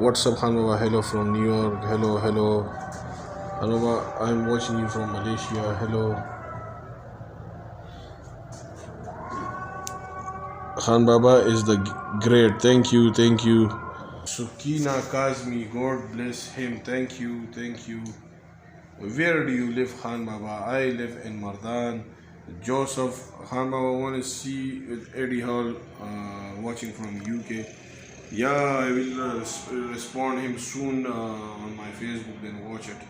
What's up, Hanbaba? Hello from New York. Hello, hello. Hanbaba, I'm watching you from Malaysia. Hello. Hanbaba is the great. Thank you, thank you. Sukina Kazmi, God bless him. Thank you, thank you. Where do you live, Hanbaba? I live in Mardan. Joseph, Hanbaba, want to see Eddie Hall watching from UK. Yeah, I will respond him soon on my Facebook, then watch it.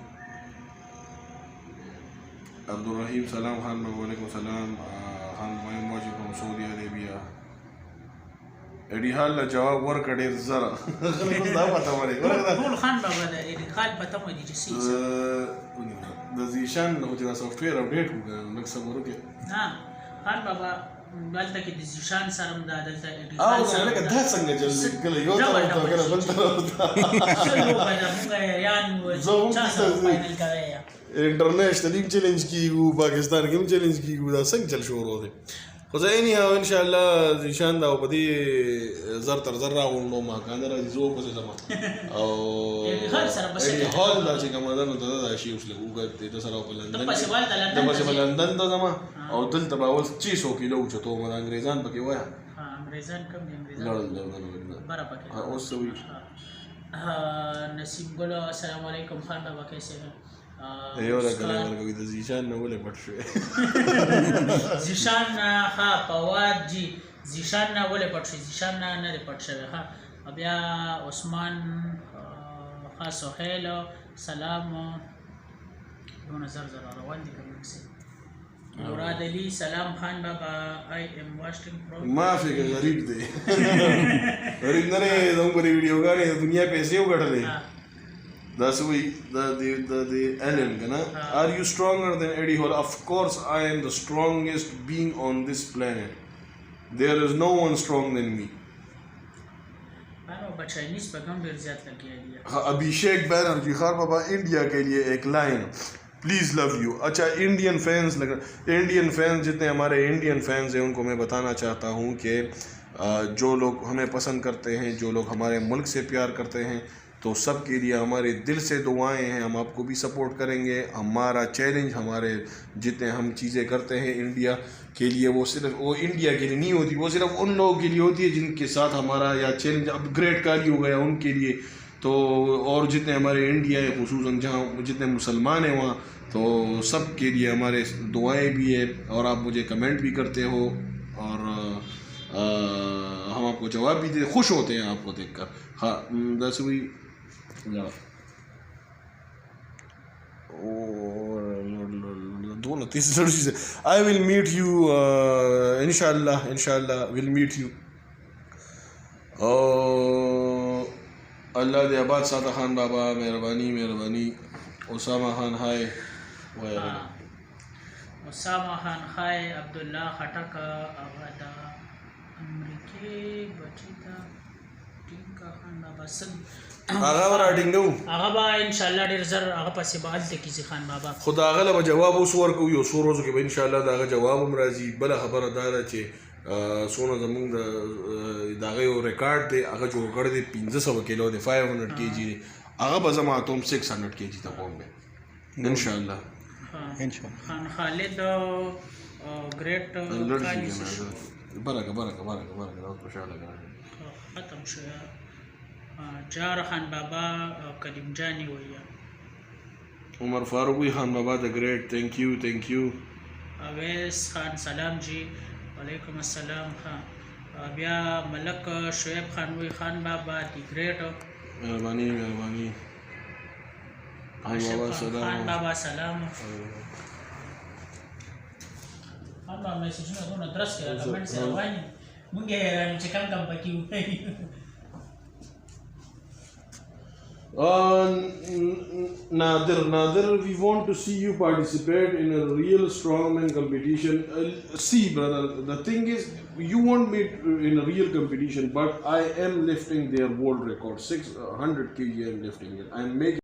Abdul Rahim, salam, Hanbaba, walaikum salam. Hanbaba, I'm watching from Saudi Arabia. Eddie Hall la jawab ورکړې زره خلکو دا پته ولې ټول خان بابا د اډي خان پته مې دي چې سي د زیشان نو چې سافټ ویر اپډیټ وکړ نو څه ورکه ها خان بابا دلته کې د زیشان سره د دلته اډي او څنګه دا څنګه چې کله یو طرف ته کله بل طرف ته شنو پیدا موږ یان چا سره فائنل کوي انټرنیشنل چیلنج کیږي پاکستان کې چیلنج کیږي دا څنګه چل شروع دی خو زه اني ان شاء الله زیشان دا په دې زر تر زر راغونډو ما کنه راځي زه په څه زما او هر سره بس هال دا چې کوم دا نو دا شی اوس له وګت د سره په لندن د په لندن د زما او دلته به اوس 600 کیلو چته مر انګريزان پکې وای ها انګريزان کم دي انګريزان برا پکې ها اوس وی نصیب ګل السلام علیکم خان بابا کیسے ہیں یو راکله ورګوي د زیشان نه ولې پټ شو زیشان ها پواد جی زیشان نه ولې پټ شو زیشان نه پټ شوی ها بیا عثمان ها سهیل سلام دو نظر روان دي کوم څه مراد علی سلام خان بابا I am watching from ما فکر غریب دی غریب نه زموږ په ویډیو غاړي دنیا پیسې وګټلې That's why the Ellen, are you stronger than Eddie Hall? Of course, I am the strongest being on this planet. There is no one strong than me. I know, but Chinese program very zyada lagi hai. Abhishek Banerjee, Khan Baba, India के लिए एक line. Please love you. अच्छा Indian fans जितने हमारे Indian fans हैं उनको मैं बताना चाहता हूँ कि जो लोग हमें पसंद करते हैं, जो लोग हमारे मुल्क से प्यार करते हैं, तो सब के लिए हमारे दिल से दुआएं हैं. हम आपको भी सपोर्ट करेंगे. हमारा चैलेंज, हमारे जितने हम चीज़ें करते हैं इंडिया के लिए, वो सिर्फ वो इंडिया के लिए नहीं होती, वो सिर्फ उन लोगों के लिए होती है जिनके साथ हमारा या चैलेंज अपग्रेड कारी हो गया उनके लिए. तो और जितने हमारे इंडिया है खुसूसन जहाँ जितने मुसलमान हैं वहाँ, तो सब के लिए हमारे दुआएं भी है. और आप मुझे कमेंट भी करते हो और हम आपको जवाब भी दे, खुश होते हैं आपको देखकर. हाँ that's we I will meet you inshallah will meet you. Allah de abad Sada Khan Baba मेहरबानी. Osama Khan hi. Osama Khan hi. Abdullah Khataka Avada Amrike Bachita Tinka Khan Baba Sag هغه راډینګو هغه به ان شاء الله ډیر زر هغه پسې بال ته کیږي خان بابا خدا هغه له جواب اوس ورکو یو څو ورځو کې به ان شاء الله دا جواب هم راځي. بل خبره دا ده چې سونه زمونږ دا یو ریکارډ دی هغه جوړ کړی دی 1500 کیلو دی 500 کیجی دی هغه به زما ته 600 کیجی ته کوم ان شاء الله خان خالد ګریټ برکه خوشاله ختم شو جار خان بابا کلیم جانی ویا عمر فاروق خان بابا the great. thank you اویس خان سلام جی وعلیکم السلام. بیا ملک شعیب خان وی خان بابا the great. مهربانی خان بابا سلام. خان بابا میسجونه دونه درس کړه کمنټ سره وایي مونږ چې کم پکې وایي. Nadir, we want to see you participate in a real strongman competition. See, brother, the thing is, you want me in a real competition, but I am lifting their world record, 600 kg. I am lifting it. I am making